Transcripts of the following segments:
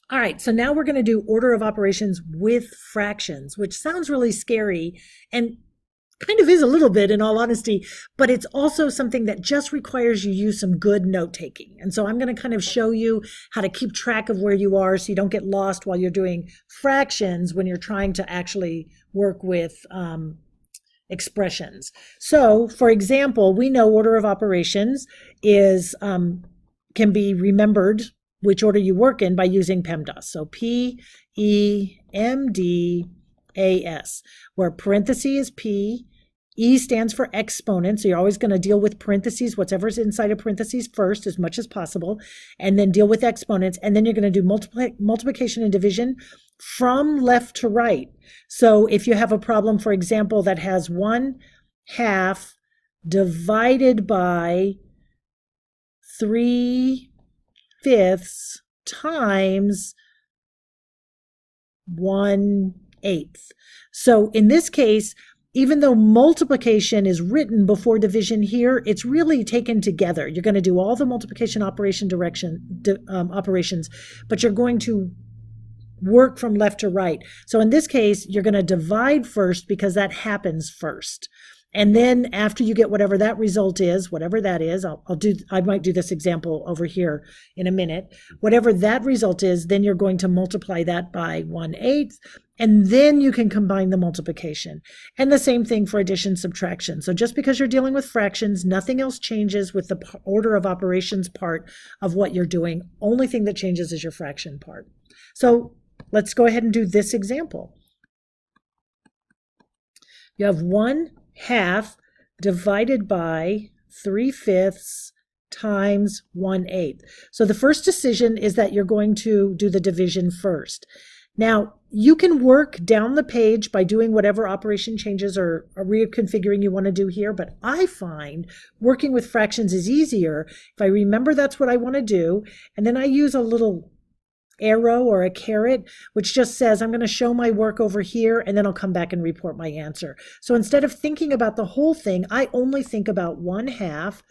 All right, so now we're going to do order of operations with fractions, which sounds really scary and kind of is a little bit in all honesty, but it's also something that just requires you use some good note taking. And so I'm going to kind of show you how to keep track of where you are so you don't get lost while you're doing fractions when you're trying to actually work with expressions. So for example, we know order of operations is can be remembered which order you work in by using PEMDAS. So PEMDAS, where parentheses is P, E stands for exponent, so you're always going to deal with parentheses, whatever's inside of parentheses first as much as possible, and then deal with exponents, and then you're going to do multiplication and division from left to right. So if you have a problem, for example, that has 1/2 divided by 3/5 times 1/8. So in this case, even though multiplication is written before division here, it's really taken together. You're going to do all the multiplication operations, but you're going to work from left to right. So in this case, you're going to divide first because that happens first. And then after you get whatever that result is, whatever that is, I might do this example over here in a minute. Whatever that result is, then you're going to multiply that by 1/8, and then you can combine the multiplication. And the same thing for addition, subtraction. So just because you're dealing with fractions, nothing else changes with the order of operations part of what you're doing. Only thing that changes is your fraction part. So let's go ahead and do this example. You have 1/2 divided by 3/5 times 1/8. So the first decision is that you're going to do the division first. Now, you can work down the page by doing whatever operation changes or reconfiguring you want to do here, but I find working with fractions is easier if I remember that's what I want to do, and then I use a little arrow or a caret, which just says I'm going to show my work over here, and then I'll come back and report my answer. So instead of thinking about the whole thing, I only think about 1/2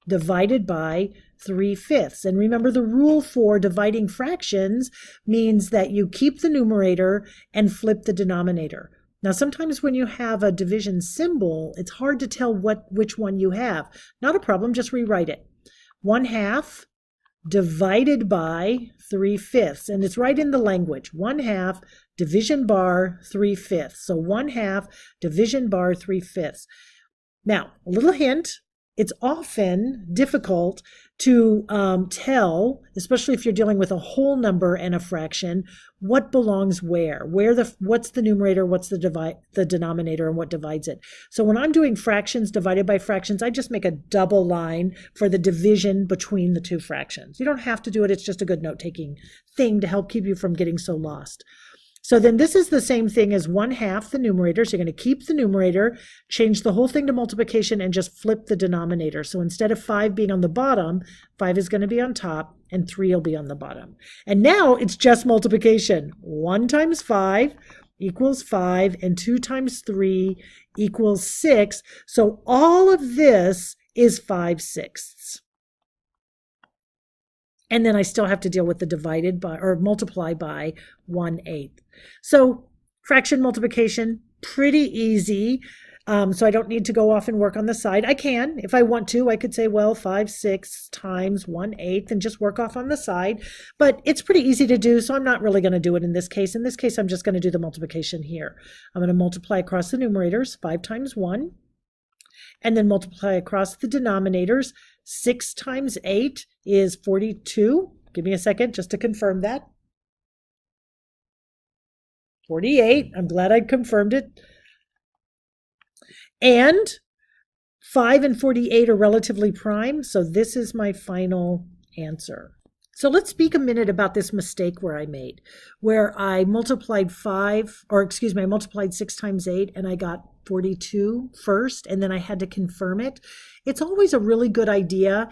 divided by 3/5. And remember, the rule for dividing fractions means that you keep the numerator and flip the denominator. Now, sometimes when you have a division symbol, it's hard to tell which one you have. Not a problem, just rewrite it. 1/2 divided by 3/5, and it's right in the language. 1/2 division bar 3/5. So 1/2 division bar 3/5. Now, a little hint, it's often difficult to tell, especially if you're dealing with a whole number and a fraction, what belongs where what's the numerator, what's the denominator, and what divides it. So when I'm doing fractions divided by fractions, I just make a double line for the division between the two fractions. You don't have to do it. It's just a good note-taking thing to help keep you from getting so lost. So then this is the same thing as 1/2 the numerator. So you're going to keep the numerator, change the whole thing to multiplication, and just flip the denominator. So instead of 5 being on the bottom, 5 is going to be on top, and 3 will be on the bottom. And now it's just multiplication. 1 times 5 equals 5, and 2 times 3 equals 6. So all of this is 5/6. And then I still have to deal with the divided by or multiply by 1/8. So fraction multiplication, pretty easy. So I don't need to go off and work on the side. I can, if I want to, I could say, well, 5/6 times 1/8 and just work off on the side. But it's pretty easy to do, so I'm not really going to do it in this case. In this case, I'm just going to do the multiplication here. I'm going to multiply across the numerators, 5 times 1. And then multiply across the denominators. 6 times 8 is 42. Give me a second just to confirm that. 48. I'm glad I confirmed it. And 5 and 48 are relatively prime, so this is my final answer. So let's speak a minute about this mistake where I made, where I multiplied 6 times 8, and I got 42 first, and then I had to confirm it. It's always a really good idea.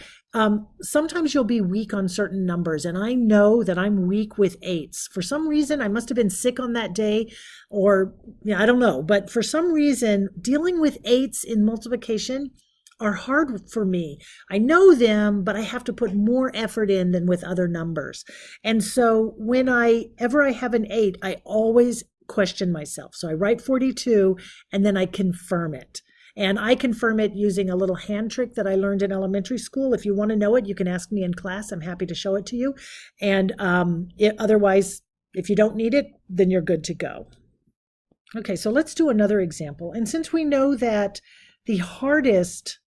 Sometimes you'll be weak on certain numbers, and I know that I'm weak with 8s. For some reason, I must have been sick on that day, or I don't know, but for some reason, dealing with 8s in multiplication, are hard for me. I know them, but I have to put more effort in than with other numbers. And so whenever I have an 8, I always question myself. So I write 42 and then I confirm it. And I confirm it using a little hand trick that I learned in elementary school. If you want to know it, you can ask me in class. I'm happy to show it to you. And otherwise, if you don't need it, then you're good to go. Okay, so let's do another example. And since we know that the hardest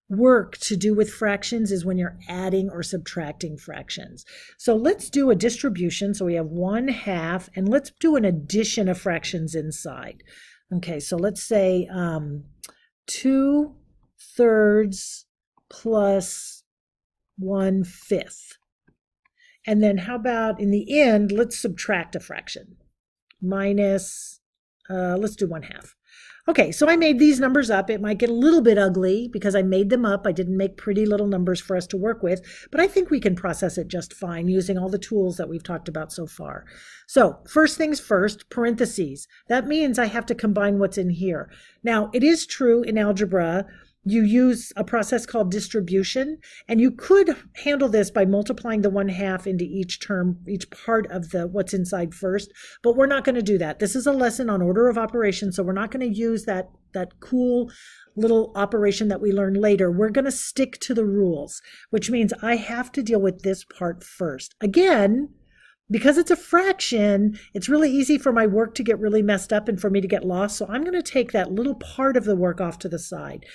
work to do with fractions is when you're adding or subtracting fractions. So let's do a distribution. So we have 1/2, and let's do an addition of fractions inside. Okay, so let's say 2/3 plus 1/5. And then how about in the end, let's subtract a fraction. Minus, let's do 1/2. Okay, so I made these numbers up. It might get a little bit ugly because I made them up. I didn't make pretty little numbers for us to work with, but I think we can process it just fine using all the tools that we've talked about so far. So first things first, parentheses. That means I have to combine what's in here. Now, it is true in algebra, you use a process called distribution, and you could handle this by multiplying the 1/2 into each term, each part of the what's inside first, but we're not going to do that. This is a lesson on order of operations, so we're not going to use that cool little operation that we learned later. We're going to stick to the rules, which means I have to deal with this part first. Again, because it's a fraction, it's really easy for my work to get really messed up and for me to get lost, so I'm going to take that little part of the work off to the side.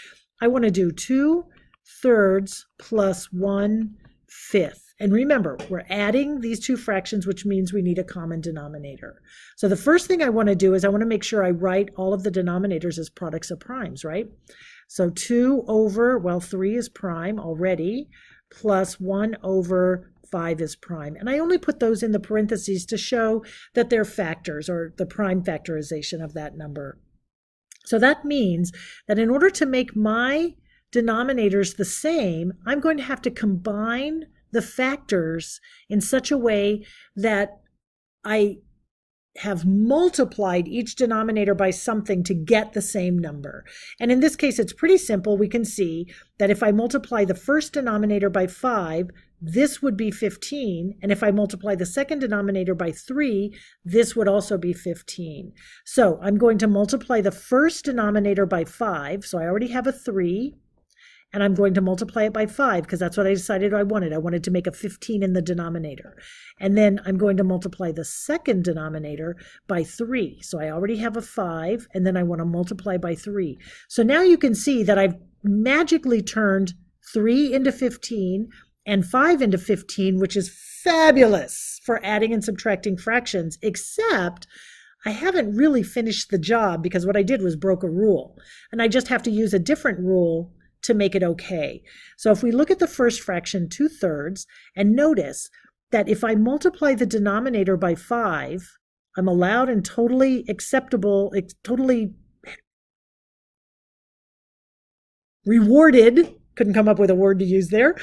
I want to do 2/3 plus 1/5. And remember, we're adding these two fractions, which means we need a common denominator. So the first thing I want to do is I want to make sure I write all of the denominators as products of primes, right? So 3 is prime already, plus 1/5 is prime. And I only put those in the parentheses to show that they're factors, or the prime factorization of that number. So that means that in order to make my denominators the same, I'm going to have to combine the factors in such a way that I have multiplied each denominator by something to get the same number. And in this case, it's pretty simple. We can see that if I multiply the first denominator by 5, this would be 15. And if I multiply the second denominator by 3, this would also be 15. So I'm going to multiply the first denominator by 5. So I already have a 3. And I'm going to multiply it by 5 because that's what I decided I wanted. I wanted to make a 15 in the denominator. And then I'm going to multiply the second denominator by 3. So I already have a 5, and then I want to multiply by 3. So now you can see that I've magically turned 3 into 15 and 5 into 15, which is fabulous for adding and subtracting fractions, except I haven't really finished the job because what I did was broke a rule. And I just have to use a different rule to make it okay. So if we look at the first fraction, 2/3, and notice that if I multiply the denominator by 5, I'm allowed and totally acceptable, totally rewarded, couldn't come up with a word to use there,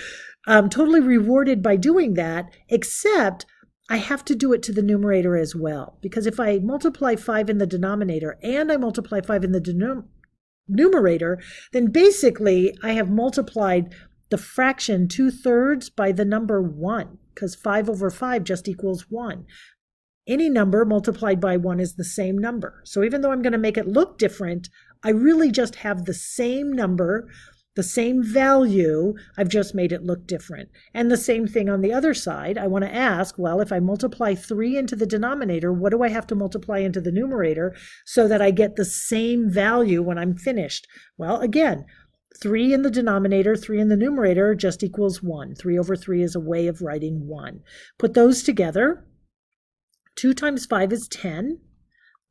totally rewarded by doing that, except I have to do it to the numerator as well. Because if I multiply 5 in the denominator and I multiply 5 in the numerator, then basically I have multiplied the fraction 2/3 by the number 1, because 5/5 just equals 1. Any number multiplied by 1 is the same number. So even though I'm going to make it look different, I really just have the same number, the same value, I've just made it look different. And the same thing on the other side. I want to ask, well, if I multiply 3 into the denominator, what do I have to multiply into the numerator so that I get the same value when I'm finished? Well, again, 3 in the denominator, 3 in the numerator just equals 1. 3/3 is a way of writing 1. Put those together. 2 times 5 is 10.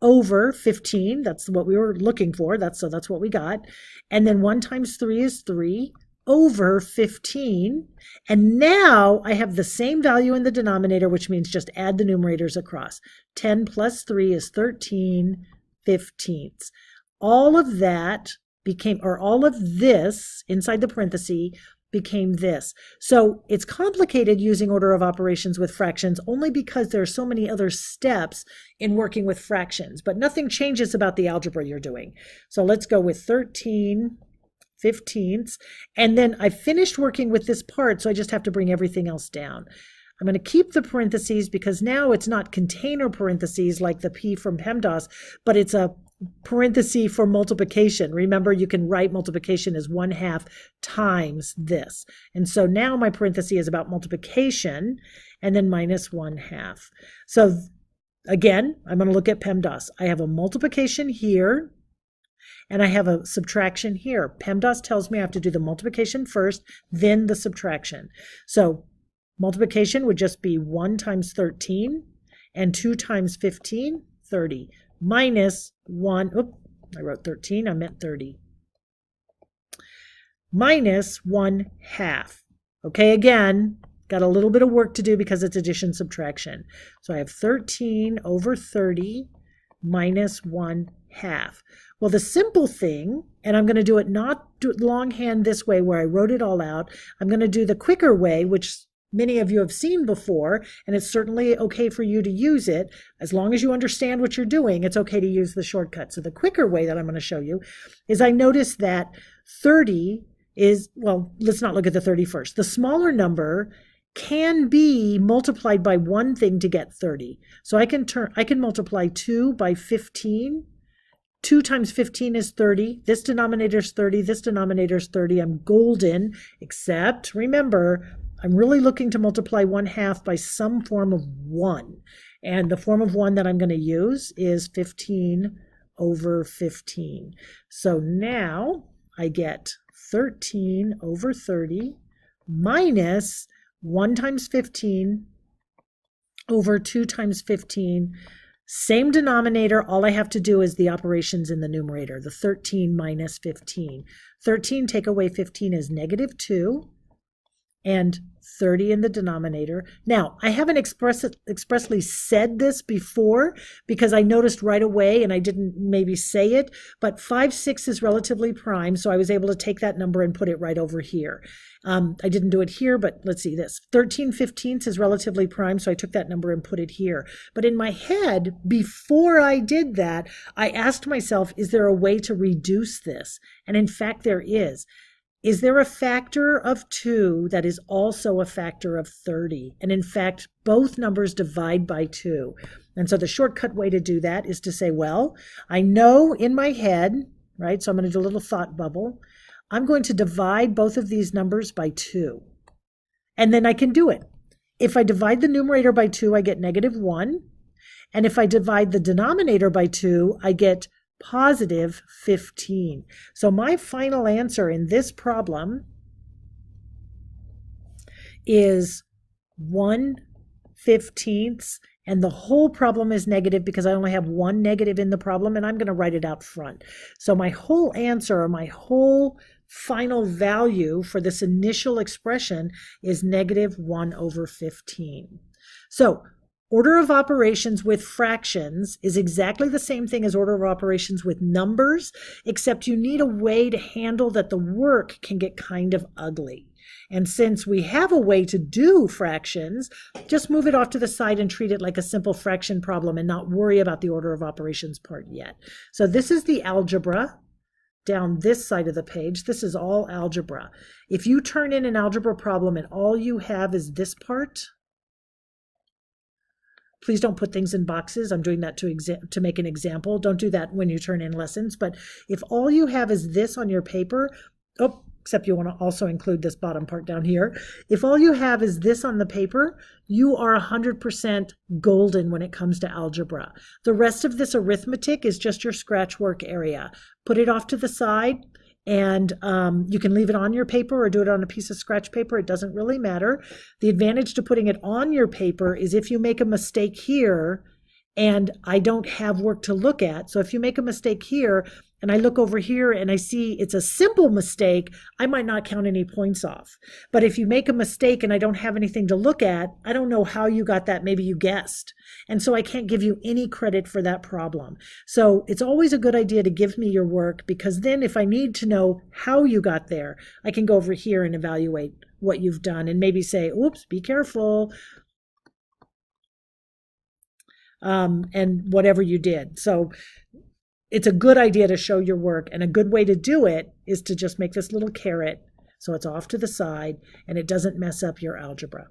Over 15, that's what we were looking for, that's what we got. And then 1 times 3 is 3 over 15. And now I have the same value in the denominator, which means just add the numerators across. 10 plus 3 is 13/15. All of that became, or all of this inside the parenthesis became this. So it's complicated using order of operations with fractions only because there are so many other steps in working with fractions, but nothing changes about the algebra you're doing. So let's go with 13 15ths. And then I finished working with this part, so I just have to bring everything else down. I'm going to keep the parentheses because now it's not container parentheses like the P from PEMDAS, but it's a parenthesis for multiplication. Remember, you can write multiplication as 1/2 times this. And so now my parenthesis is about multiplication and then minus 1/2. So again, I'm going to look at PEMDAS. I have a multiplication here and I have a subtraction here. PEMDAS tells me I have to do the multiplication first, then the subtraction. So multiplication would just be 1 times 13 and 2 times 15, 30, minus 1, I wrote 13, I meant 30, minus 1/2. Okay, again, got a little bit of work to do because it's addition subtraction. So I have 13 over 30 minus 1/2. Well, the simple thing, and I'm going to do it not longhand this way where I wrote it all out, I'm going to do the quicker way, which many of you have seen before, and it's certainly okay for you to use it. As long as you understand what you're doing, it's okay to use the shortcut. So the quicker way that I'm going to show you is I noticed that 30 is, well, let's not look at the 30 first. The smaller number can be multiplied by one thing to get 30. So I can multiply 2 by 15. 2 times 15 is 30. This denominator is 30. This denominator is 30. I'm golden, except remember, I'm really looking to multiply 1/2 by some form of 1. And the form of 1 that I'm going to use is 15 over 15. So now I get 13 over 30 minus 1 times 15 over 2 times 15. Same denominator. All I have to do is the operations in the numerator, the 13 minus 15. 13 take away 15 is -2. And 30 in the denominator. Now, I haven't expressly said this before because I noticed right away and I didn't maybe say it, but 5, 6 is relatively prime, so I was able to take that number and put it right over here. I didn't do it here, but let's see this. 13/15 is relatively prime, so I took that number and put it here. But in my head, before I did that, I asked myself, is there a way to reduce this? And in fact, there is. Is there a factor of 2 that is also a factor of 30? And in fact, both numbers divide by 2. And so the shortcut way to do that is to say, well, I know in my head, right? So I'm going to do a little thought bubble. I'm going to divide both of these numbers by 2. And then I can do it. If I divide the numerator by 2, I get -1. And if I divide the denominator by 2, I get positive 15. So my final answer in this problem is 1/15, and the whole problem is negative because I only have one negative in the problem, and I'm going to write it out front. So my whole answer, or my whole final value for this initial expression is -1/15. So order of operations with fractions is exactly the same thing as order of operations with numbers, except you need a way to handle that the work can get kind of ugly. And since we have a way to do fractions, just move it off to the side and treat it like a simple fraction problem and not worry about the order of operations part yet. So this is the algebra down this side of the page. This is all algebra. If you turn in an algebra problem and all you have is this part, please don't put things in boxes. I'm doing that to make an example. Don't do that when you turn in lessons. But if all you have is this on your paper, except you want to also include this bottom part down here. If all you have is this on the paper, you are 100% golden when it comes to algebra. The rest of this arithmetic is just your scratch work area. Put it off to the side. And you can leave it on your paper or do it on a piece of scratch paper. It doesn't really matter. The advantage to putting it on your paper is if you make a mistake here and I don't have work to look at. So if you make a mistake here and I look over here and I see it's a simple mistake, I might not count any points off. But if you make a mistake and I don't have anything to look at, I don't know how you got that. Maybe you guessed. And so I can't give you any credit for that problem. So it's always a good idea to give me your work, because then if I need to know how you got there, I can go over here and evaluate what you've done and maybe say, oops, be careful. And whatever you did. So it's a good idea to show your work. And a good way to do it is to just make this little caret so it's off to the side and it doesn't mess up your algebra.